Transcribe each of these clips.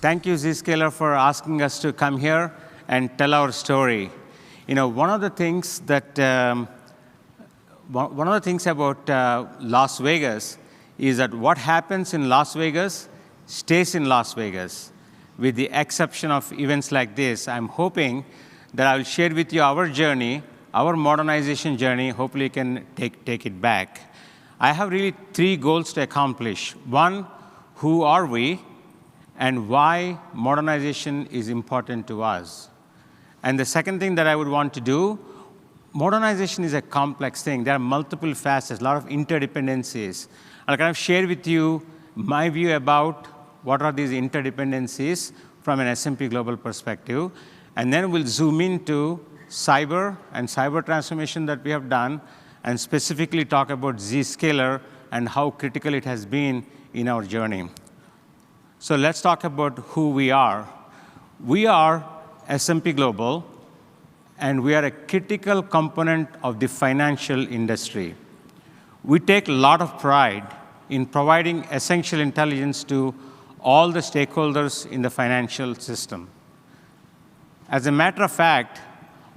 Thank you, Zscaler, for asking us to come here and tell our story. One of the things about Las Vegas is that what happens in Las Vegas stays in Las Vegas. With the exception of events like this, I'm hoping that I will share with you our journey, our modernization journey. Hopefully, you can take it back. I have really 3 goals to accomplish. 1, who are we? And why modernization is important to us. And the second thing that I would want to do, modernization is a complex thing. There are multiple facets, a lot of interdependencies. I'll kind of share with you my view about what are these interdependencies from an S&P Global perspective. And then we'll zoom into cyber and cyber transformation that we have done, and specifically talk about Zscaler and how critical it has been in our journey. So let's talk about who we are. We are S&P Global, and we are a critical component of the financial industry. We take a lot of pride in providing essential intelligence to all the stakeholders in the financial system. As a matter of fact,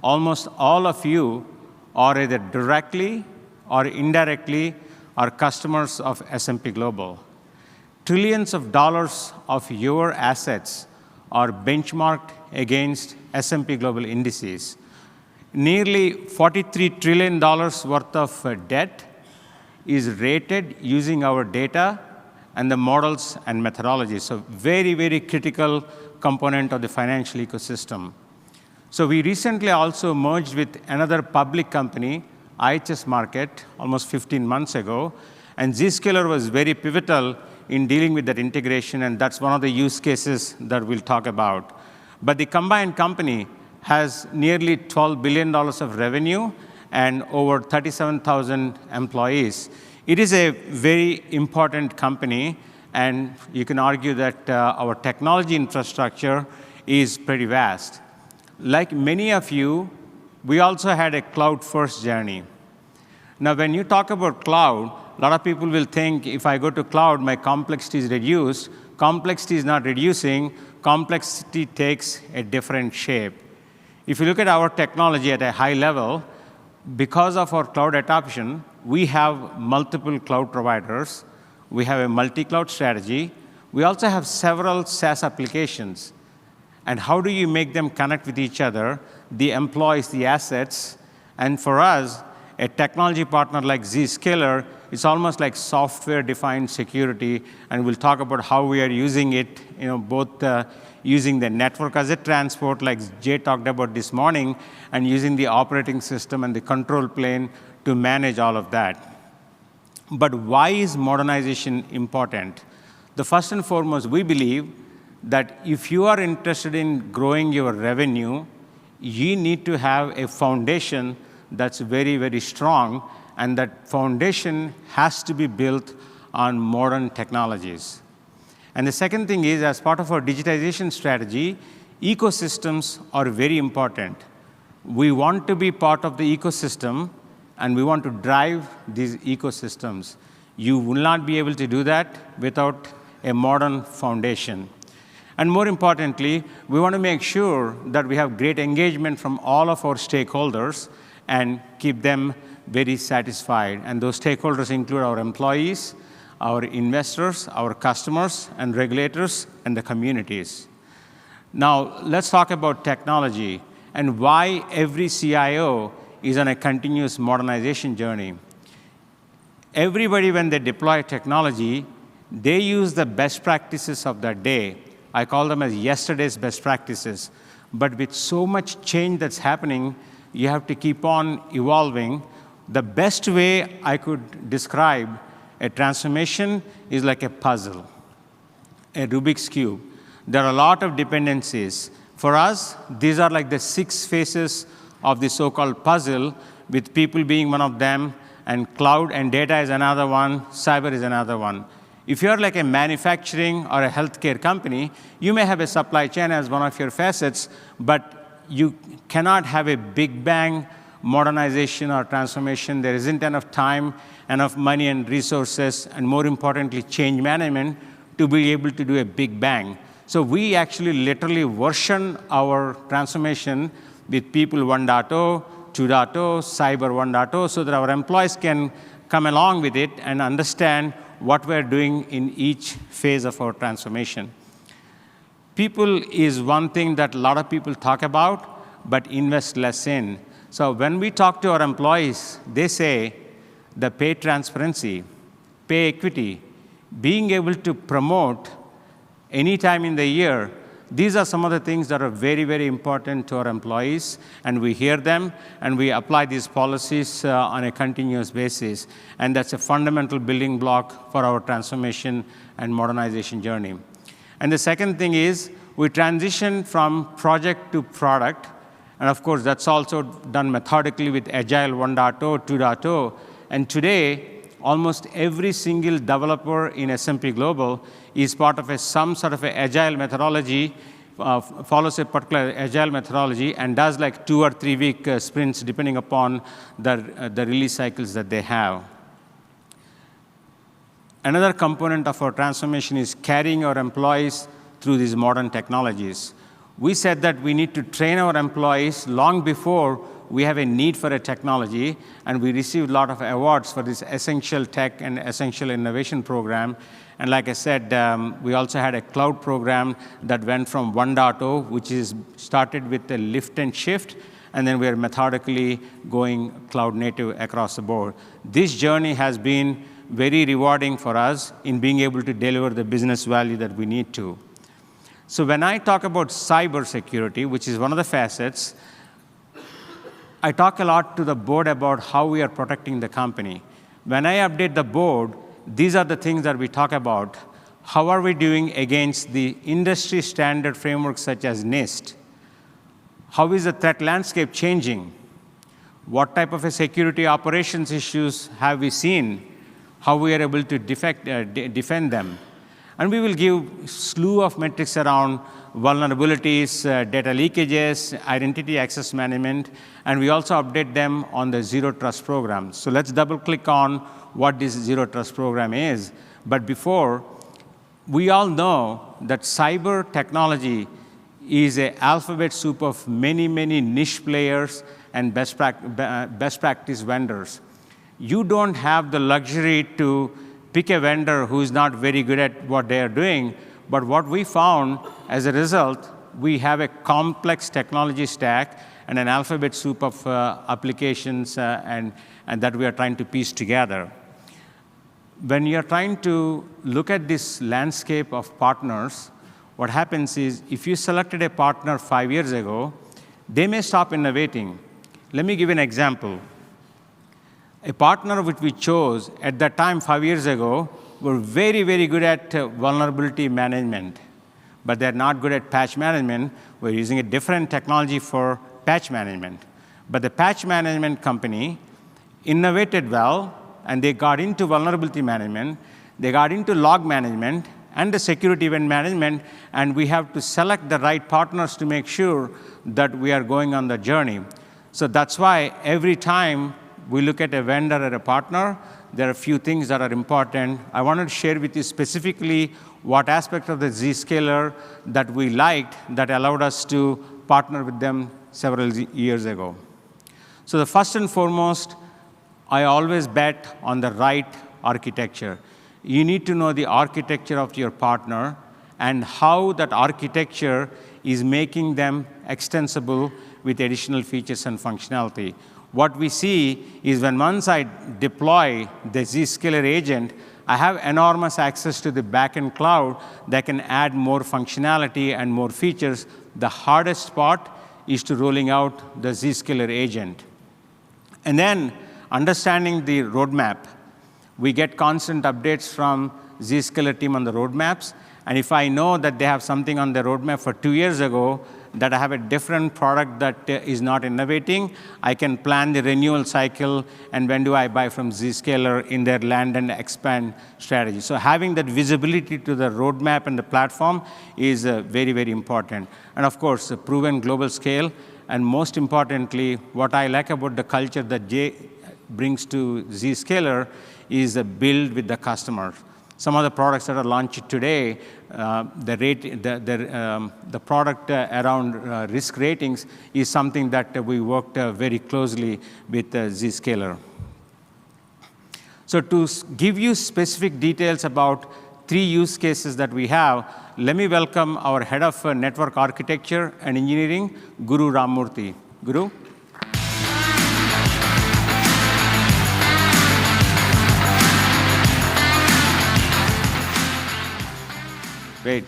almost all of you are either directly or indirectly are customers of S&P Global. Trillions of dollars of your assets are benchmarked against S&P Global indices. Nearly $43 trillion worth of debt is rated using our data and the models and methodologies. So very, very critical component of the financial ecosystem. So we recently also merged with another public company, IHS Markit, almost 15 months ago. And Zscaler was very pivotal in dealing with that integration, and that's one of the use cases that we'll talk about. But the combined company has nearly $12 billion of revenue and over 37,000 employees. It is a very important company, and you can argue that our technology infrastructure is pretty vast. Like many of you, we also had a cloud-first journey. Now, when you talk about cloud, a lot of people will think if I go to cloud, my complexity is reduced. Complexity is not reducing. Complexity takes a different shape. If you look at our technology at a high level, because of our cloud adoption, we have multiple cloud providers. We have a multi-cloud strategy. We also have several SaaS applications. And how do you make them connect with each other, the employees, the assets? And for us, a technology partner like Zscaler, it's almost like software-defined security, and we'll talk about how we are using it, both using the network as a transport, like Jay talked about this morning, and using the operating system and the control plane to manage all of that. But why is modernization important? The first and foremost, we believe that if you are interested in growing your revenue, you need to have a foundation that's very, very strong, and that foundation has to be built on modern technologies. And the second thing is, as part of our digitization strategy, ecosystems are very important. We want to be part of the ecosystem, and we want to drive these ecosystems. You will not be able to do that without a modern foundation. And more importantly, we want to make sure that we have great engagement from all of our stakeholders and keep them very satisfied. And those stakeholders include our employees, our investors, our customers, and regulators, and the communities. Now, let's talk about technology and why every CIO is on a continuous modernization journey. Everybody, when they deploy technology, they use the best practices of that day. I call them as yesterday's best practices. But with so much change that's happening, you have to keep on evolving. The best way I could describe a transformation is like a puzzle, a Rubik's Cube. There are a lot of dependencies. For us, these are like the 6 phases of the so-called puzzle, with people being one of them, and cloud and data is another one, cyber is another one. If you're like a manufacturing or a healthcare company, you may have a supply chain as one of your facets, but you cannot have a big bang modernization or transformation. There isn't enough time, enough money and resources, and more importantly, change management to be able to do a big bang. So we actually literally version our transformation with People 1.0, 2.0, Cyber 1.0, so that our employees can come along with it and understand what we're doing in each phase of our transformation. People is one thing that a lot of people talk about, but invest less in. So when we talk to our employees, they say the pay transparency, pay equity, being able to promote any time in the year, these are some of the things that are very, very important to our employees, and we hear them, and we apply these policies on a continuous basis. And that's a fundamental building block for our transformation and modernization journey. And the second thing is, we transition from project to product, and of course, that's also done methodically with Agile 1.0, 2.0, and today, almost every single developer in S&P Global is part of some sort of an agile methodology, follows a particular agile methodology, and does like 2 or 3 week sprints depending upon the release cycles that they have. Another component of our transformation is carrying our employees through these modern technologies. We said that we need to train our employees long before we have a need for a technology, and we received a lot of awards for this Essential Tech and Essential Innovation program. And like I said, we also had a cloud program that went from 1.0, which is started with a lift and shift, and then we're methodically going cloud native across the board. This journey has been very rewarding for us in being able to deliver the business value that we need to. So when I talk about cybersecurity, which is one of the facets, I talk a lot to the board about how we are protecting the company. When I update the board, these are the things that we talk about. How are we doing against the industry standard frameworks such as NIST? How is the threat landscape changing? What type of a security operations issues have we seen? How we are able to defend them? And we will give a slew of metrics around vulnerabilities, data leakages, identity access management, and we also update them on the Zero Trust program. So let's double click on what this Zero Trust program is. But before, we all know that cyber technology is an alphabet soup of many, many niche players and best practice vendors. You don't have the luxury to pick a vendor who is not very good at what they are doing, but what we found as a result, we have a complex technology stack and an alphabet soup of applications and that we are trying to piece together. When you're trying to look at this landscape of partners, what happens is if you selected a partner 5 years ago, they may stop innovating. Let me give you an example. A partner which we chose at that time 5 years ago were very, very good at vulnerability management, but they're not good at patch management. We're using a different technology for patch management. But the patch management company innovated well, and they got into vulnerability management, they got into log management, and the security event management, and we have to select the right partners to make sure that we are going on the journey. So that's why every time we look at a vendor or a partner, there are a few things that are important. I wanted to share with you specifically what aspect of the Zscaler that we liked that allowed us to partner with them several years ago. So the first and foremost, I always bet on the right architecture. You need to know the architecture of your partner and how that architecture is making them extensible with additional features and functionality. What we see is when once I deploy the Zscaler agent, I have enormous access to the backend cloud that can add more functionality and more features. The hardest part is to rolling out the Zscaler agent. And then understanding the roadmap. We get constant updates from Zscaler team on the roadmaps. And if I know that they have something on the roadmap for 2 years ago, that I have a different product that is not innovating, I can plan the renewal cycle and when do I buy from Zscaler in their land and expand strategy. So having that visibility to the roadmap and the platform is very, very important. And of course, a proven global scale. And most importantly, what I like about the culture that Jay brings to Zscaler is a build with the customer. Some of the products that are launched today, the product around risk ratings is something that we worked very closely with Zscaler. So to give you specific details about 3 use cases that we have, let me welcome our head of network architecture and engineering, Guru Ramurthy. Guru? Great.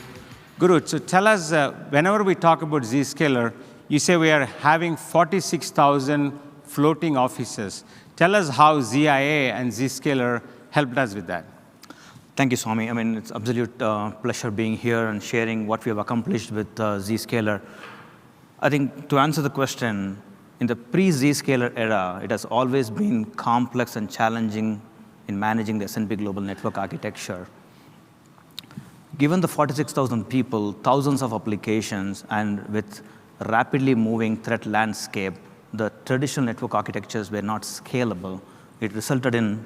Guru, so tell us, whenever we talk about Zscaler, you say we are having 46,000 floating offices. Tell us how ZIA and Zscaler helped us with that. Thank you, Swami. I mean, it's absolute pleasure being here and sharing what we have accomplished with Zscaler. I think to answer the question, in the pre-Zscaler era, it has always been complex and challenging in managing the S&P Global network architecture. Given the 46,000 people, thousands of applications, and with rapidly moving threat landscape, the traditional network architectures were not scalable. It resulted in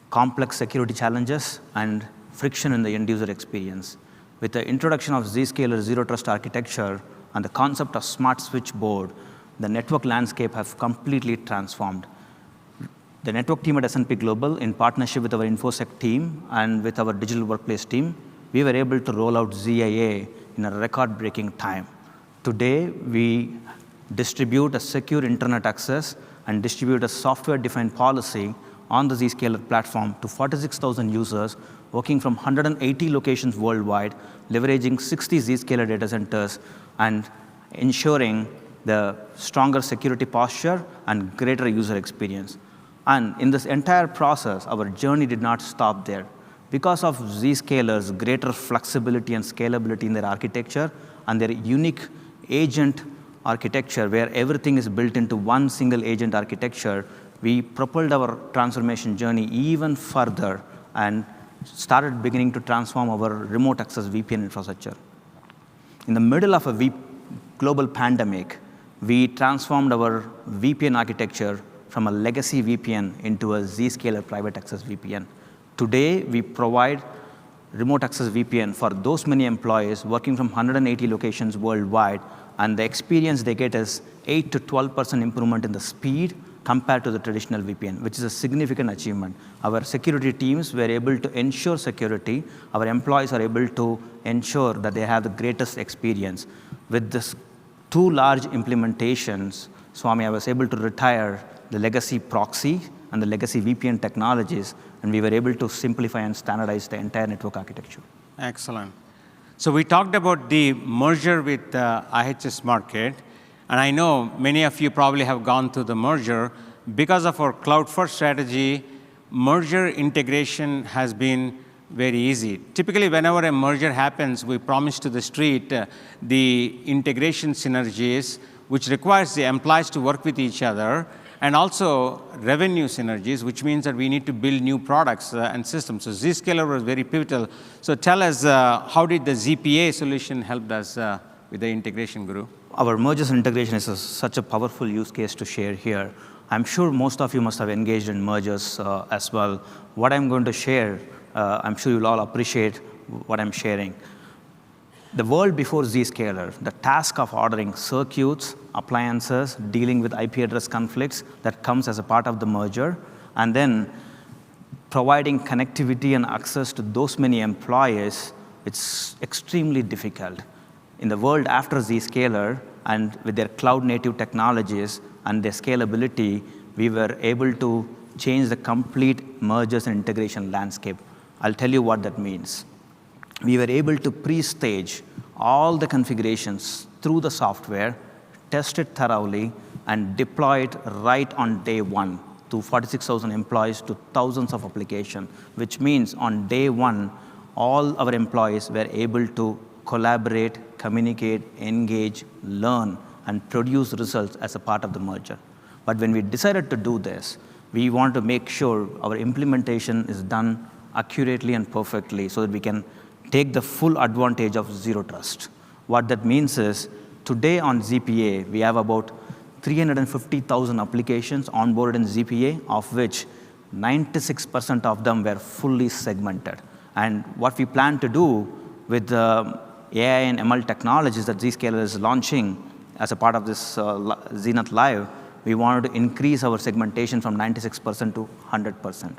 complex security challenges and friction in the end-user experience. With the introduction of Zscaler Zero Trust architecture and the concept of smart switchboard, the network landscape has completely transformed. The network team at S&P Global, in partnership with our InfoSec team and with our digital workplace team, we were able to roll out ZIA in a record-breaking time. Today, we distribute a secure internet access and distribute a software-defined policy on the Zscaler platform to 46,000 users working from 180 locations worldwide, leveraging 60 Zscaler data centers and ensuring the stronger security posture and greater user experience. And in this entire process, our journey did not stop there. Because of Zscaler's greater flexibility and scalability in their architecture and their unique agent architecture where everything is built into one single agent architecture, we propelled our transformation journey even further and started beginning to transform our remote access VPN infrastructure. In the middle of a global pandemic, we transformed our VPN architecture from a legacy VPN into a Zscaler private access VPN. Today, we provide remote access VPN for those many employees working from 180 locations worldwide, and the experience they get is 8 to 12% improvement in the speed compared to the traditional VPN, which is a significant achievement. Our security teams were able to ensure security. Our employees are able to ensure that they have the greatest experience. With this 2 large implementations, Swami, I was able to retire the legacy proxy and the legacy VPN technologies, and we were able to simplify and standardize the entire network architecture. Excellent. So we talked about the merger with IHS Markit, and I know many of you probably have gone through the merger. Because of our cloud-first strategy, merger integration has been very easy. Typically, whenever a merger happens, we promise to the street the integration synergies, which requires the employees to work with each other, and also revenue synergies, which means that we need to build new products and systems. So Zscaler was very pivotal. So tell us, how did the ZPA solution help us with the integration, Guru? Our mergers and integration is such a powerful use case to share here. I'm sure most of you must have engaged in mergers as well. What I'm going to share, I'm sure you'll all appreciate what I'm sharing. The world before Zscaler, the task of ordering circuits, appliances, dealing with IP address conflicts that comes as a part of the merger, and then providing connectivity and access to those many employees, it's extremely difficult. In the world after Zscaler and with their cloud-native technologies and their scalability, we were able to change the complete mergers and integration landscape. I'll tell you what that means. We were able to pre-stage all the configurations through the software, test it thoroughly, and deploy it right on day one to 46,000 employees to thousands of applications, which means on day one, all our employees were able to collaborate, communicate, engage, learn, and produce results as a part of the merger. But when we decided to do this, we want to make sure our implementation is done accurately and perfectly so that we can take the full advantage of Zero Trust. What that means is, today on ZPA, we have about 350,000 applications onboarded in ZPA, of which 96% of them were fully segmented. And what we plan to do with the AI and ML technologies that Zscaler is launching as a part of this Zenith Live, we wanted to increase our segmentation from 96% to 100%.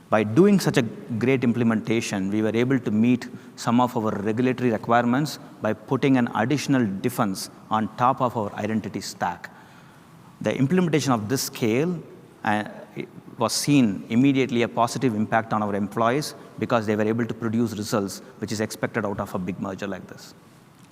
By doing such a great implementation, we were able to meet some of our regulatory requirements by putting an additional defense on top of our identity stack. The implementation of this scale was seen immediately a positive impact on our employees because they were able to produce results which is expected out of a big merger like this.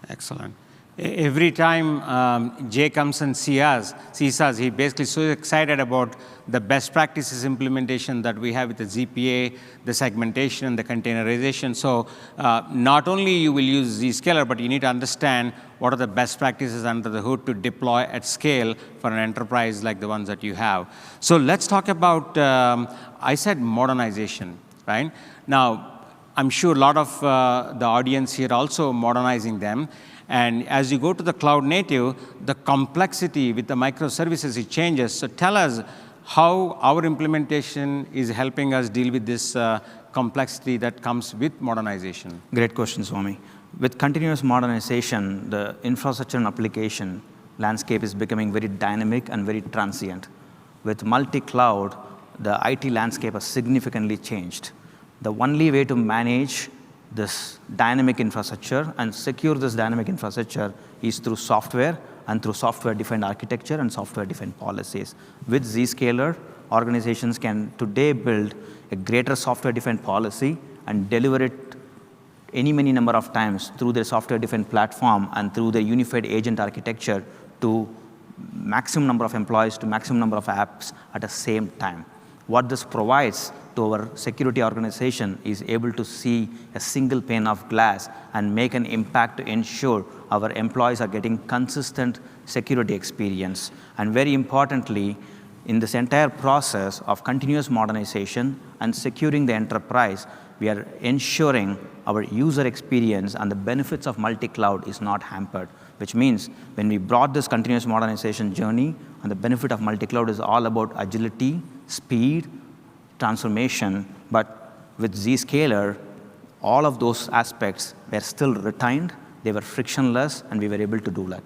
Excellent. Every time Jay comes and sees us, he basically so excited about the best practices implementation that we have with the ZPA, the segmentation, the containerization. So not only you will use Zscaler, but you need to understand what are the best practices under the hood to deploy at scale for an enterprise like the ones that you have. So let's talk about, I said modernization, right? Now, I'm sure a lot of the audience here also modernizing them. And as you go to the cloud native, the complexity with the microservices, it changes. So tell us how our implementation is helping us deal with this complexity that comes with modernization. Great question, Swami. With continuous modernization, the infrastructure and application landscape is becoming very dynamic and very transient. With multi-cloud, the IT landscape has significantly changed. The only way to manage this dynamic infrastructure and secure this dynamic infrastructure is through software and through software-defined architecture and software-defined policies. With Zscaler, organizations can today build a greater software-defined policy and deliver it many number of times through their software-defined platform and through their unified agent architecture to maximum number of employees to maximum number of apps at the same time. What this provides to our security organization is able to see a single pane of glass and make an impact to ensure our employees are getting consistent security experience. And very importantly, in this entire process of continuous modernization and securing the enterprise, we are ensuring our user experience and the benefits of multi-cloud is not hampered, which means when we brought this continuous modernization journey, and the benefit of multi-cloud is all about agility, speed, transformation, but with Zscaler, all of those aspects were still retained, they were frictionless, and we were able to do that.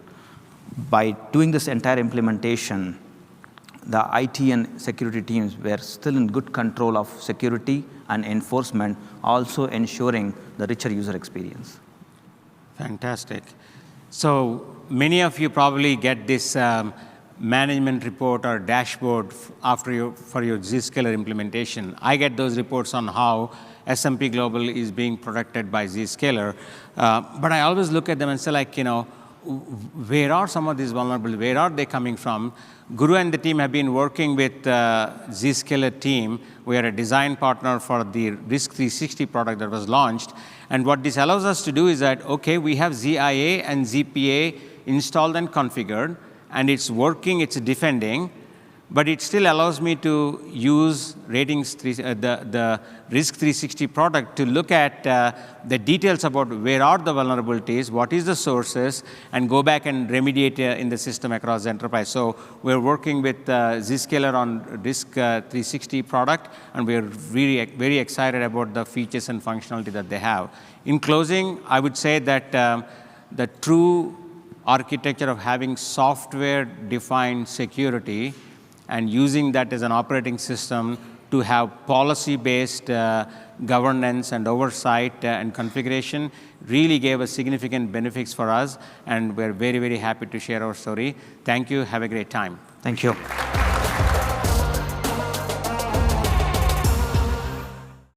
By doing this entire implementation, the IT and security teams were still in good control of security and enforcement, also ensuring the richer user experience. Fantastic. So many of you probably get this management report or dashboard for your Zscaler implementation. I get those reports on how S&P Global is being protected by Zscaler. But I always look at them and say, like, where are some of these vulnerabilities? Where are they coming from? Guru and the team have been working with Zscaler team. We are a design partner for the Risk 360 product that was launched. And what this allows us to do is that, okay, we have ZIA and ZPA installed and configured, and it's working, it's defending, but it still allows me to use the Risk 360 product to look at the details about where are the vulnerabilities, what is the sources, and go back and remediate in the system across the enterprise. So we're working with Zscaler on Risk 360 product, and we're really very excited about the features and functionality that they have. In closing, I would say that the true architecture of having software-defined security and using that as an operating system to have policy-based governance and oversight and configuration really gave us significant benefits for us, and we're very, very happy to share our story. Thank you. Have a great time. Thank you.